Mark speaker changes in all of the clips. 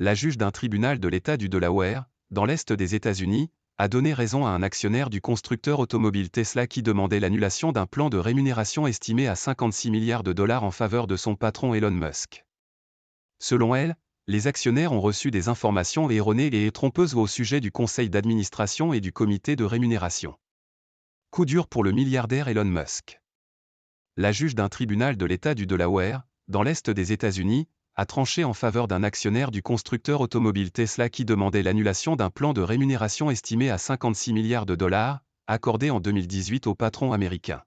Speaker 1: La juge d'un tribunal de l'État du Delaware, dans l'Est des États-Unis, a donné raison à un actionnaire du constructeur automobile Tesla qui demandait l'annulation d'un plan de rémunération estimé à 56 milliards de dollars en faveur de son patron Elon Musk. Selon elle, les actionnaires ont reçu des informations erronées et trompeuses au sujet du conseil d'administration et du comité de rémunération. Coup dur pour le milliardaire Elon Musk. La juge d'un tribunal de l'État du Delaware, dans l'Est des États-Unis, a tranché en faveur d'un actionnaire du constructeur automobile Tesla qui demandait l'annulation d'un plan de rémunération estimé à 56 milliards de dollars, accordé en 2018 au patron américain.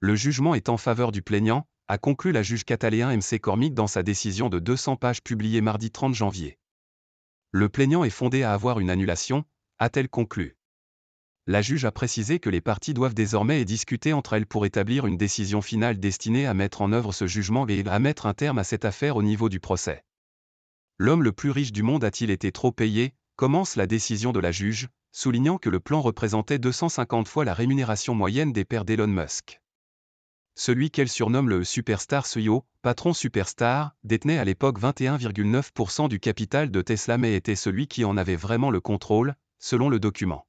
Speaker 1: Le jugement est en faveur du plaignant, a conclu la juge Kathleen McCormick dans sa décision de 200 pages publiée mardi 30 janvier. Le plaignant est fondé à avoir une annulation, a-t-elle conclu. La juge a précisé que les parties doivent désormais discuter entre elles pour établir une décision finale destinée à mettre en œuvre ce jugement et à mettre un terme à cette affaire au niveau du procès. L'homme le plus riche du monde a-t-il été trop payé, commence la décision de la juge, soulignant que le plan représentait 250 fois la rémunération moyenne des pairs d'Elon Musk. Celui qu'elle surnomme le Superstar CEO, patron Superstar, détenait à l'époque 21,9% du capital de Tesla mais était celui qui en avait vraiment le contrôle, selon le document.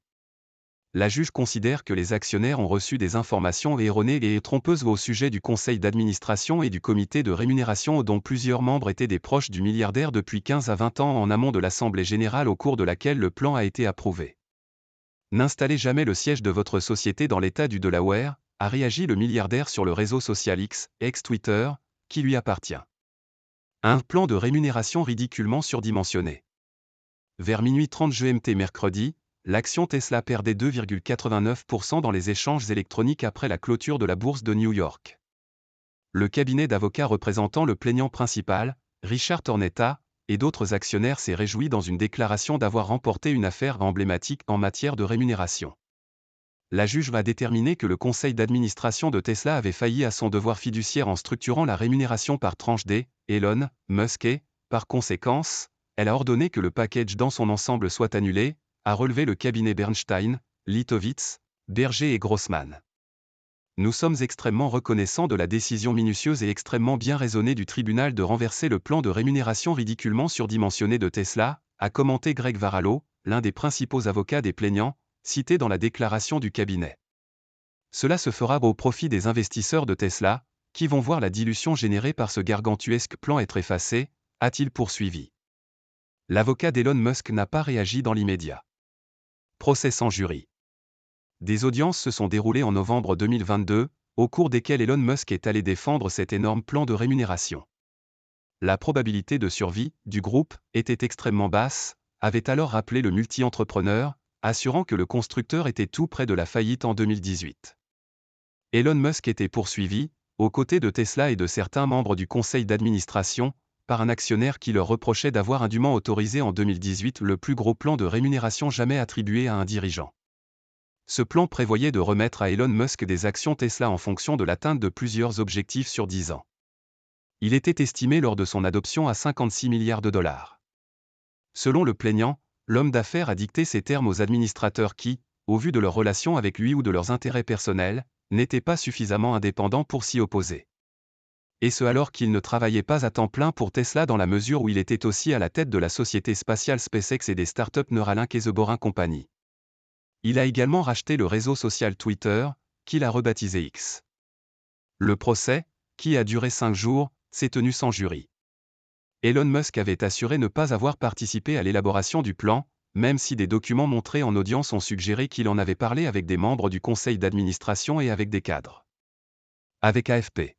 Speaker 1: La juge considère que les actionnaires ont reçu des informations erronées et trompeuses au sujet du conseil d'administration et du comité de rémunération dont plusieurs membres étaient des proches du milliardaire depuis 15 à 20 ans en amont de l'Assemblée générale au cours de laquelle le plan a été approuvé. N'installez jamais le siège de votre société dans l'État du Delaware, a réagi le milliardaire sur le réseau social X, ex-Twitter, qui lui appartient. Un plan de rémunération ridiculement surdimensionné. Vers minuit 30 GMT mercredi, l'action Tesla perdait 2,89% dans les échanges électroniques après la clôture de la bourse de New York. Le cabinet d'avocats représentant le plaignant principal, Richard Tornetta, et d'autres actionnaires s'est réjoui dans une déclaration d'avoir remporté une affaire emblématique en matière de rémunération. La juge va déterminer que le conseil d'administration de Tesla avait failli à son devoir fiduciaire en structurant la rémunération par tranche d'Elon Musk et, par conséquence, elle a ordonné que le package dans son ensemble soit annulé, a relevé le cabinet Bernstein, Litowitz, Berger et Grossman. Nous sommes extrêmement reconnaissants de la décision minutieuse et extrêmement bien raisonnée du tribunal de renverser le plan de rémunération ridiculement surdimensionné de Tesla, a commenté Greg Varallo, l'un des principaux avocats des plaignants, cité dans la déclaration du cabinet. Cela se fera au profit des investisseurs de Tesla, qui vont voir la dilution générée par ce gargantuesque plan être effacée, a-t-il poursuivi. L'avocat d'Elon Musk n'a pas réagi dans l'immédiat. Procès sans jury. Des audiences se sont déroulées en novembre 2022, au cours desquelles Elon Musk est allé défendre cet énorme plan de rémunération. La probabilité de survie du groupe était extrêmement basse, avait alors rappelé le multi-entrepreneur, assurant que le constructeur était tout près de la faillite en 2018. Elon Musk était poursuivi, aux côtés de Tesla et de certains membres du conseil d'administration, par un actionnaire qui leur reprochait d'avoir indûment autorisé en 2018 le plus gros plan de rémunération jamais attribué à un dirigeant. Ce plan prévoyait de remettre à Elon Musk des actions Tesla en fonction de l'atteinte de plusieurs objectifs sur 10 ans. Il était estimé lors de son adoption à 56 milliards de dollars. Selon le plaignant, l'homme d'affaires a dicté ces termes aux administrateurs qui, au vu de leur relation avec lui ou de leurs intérêts personnels, n'étaient pas suffisamment indépendants pour s'y opposer. Et ce alors qu'il ne travaillait pas à temps plein pour Tesla dans la mesure où il était aussi à la tête de la société spatiale SpaceX et des startups Neuralink et The Boring Company. Il a également racheté le réseau social Twitter, qu'il a rebaptisé X. Le procès, qui a duré 5 jours, s'est tenu sans jury. Elon Musk avait assuré ne pas avoir participé à l'élaboration du plan, même si des documents montrés en audience ont suggéré qu'il en avait parlé avec des membres du conseil d'administration et avec des cadres. Avec AFP.